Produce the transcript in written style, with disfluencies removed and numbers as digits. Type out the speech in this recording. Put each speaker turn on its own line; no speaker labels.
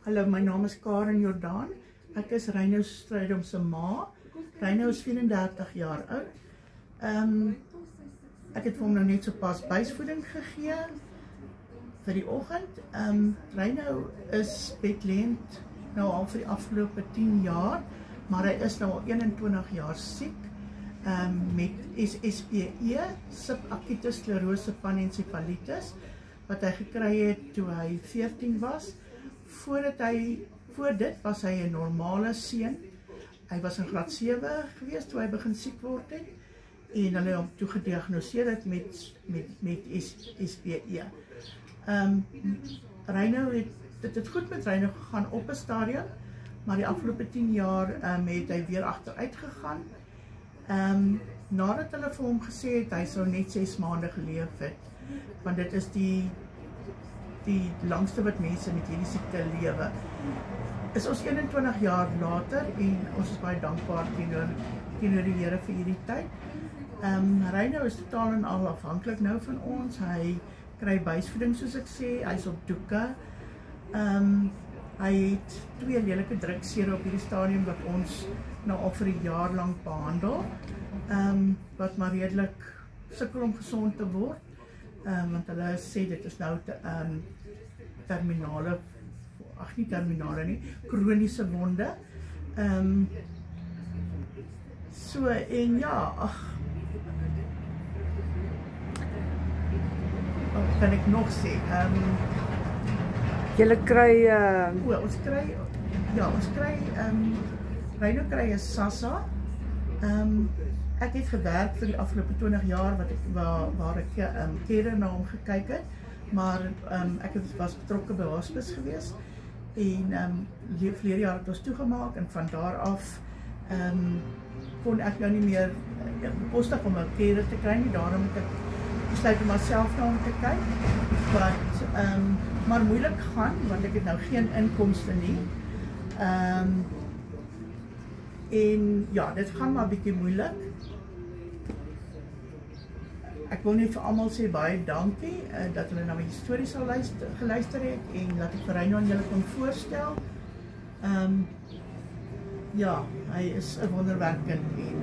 Hallo, my naam is Karen Jordaan. Ek is Reino Strydom se ma. Reino is 34 jaar oud. Ek het vir hom nou net so pas buisvoeding gegee vir die oggend. Reino is bedlend nou al vir die afgelope 10 jaar, maar hy is nou al 21 jaar siek met SSPE, subacute sklerose panencefalitis, wat hy gekry het toe hy 14 was. Voor dit was hy 'n normale seun. Hy was in graad 7 gewees toe hy begin siek word het en hulle hom toe gediagnoseer het met SPE. Reino het goed met Reino gegaan op 'n stadium, maar die afgelope 10 jaar het hy weer agteruit gegaan. Nadat hulle vir hom gesê het hy sou net 6 maande geleef het, want dit is die langste wat mense met hierdie siekte lewe, is ons 21 jaar later en ons is baie dankbaar teenoor die Here vir hierdie tyd. Reino is totaal en al afhanklik nou van ons. Hy kry buisvoeding soos ek sê, hy is op doeke. Hy het 2 lelike druksere op hierdie stadium wat ons nou al vir 'n jaar lank behandel, wat maar redelik sukkel om gesond te word, want hulle sê dit is nou kroniese wonde. So en ja, wat kan ek nog sê?
Julle kry
Reino kry 'n SASSA. Ek het gewerk vir die afgelope 20 jaar waar ek kere na hom gekyk het, maar ek was betrokke by hospice gewees en verlede jaar het ons toegemaak en van daar af kon ek nou nie meer bekostig om 'n kere te kry nie, daarom moet ek besluit om myself na hom te kyk, maar moeilik gaan, want ek het nou geen inkomste nie. En ja, dit gaan maar 'n bietjie moeilik. Ek wil net vir almal sê baie dankie dat hulle na my storie sal geluister het en dat ek vir Reino aan julle kon voorstel. Ja, hy is 'n wonderwerk kind en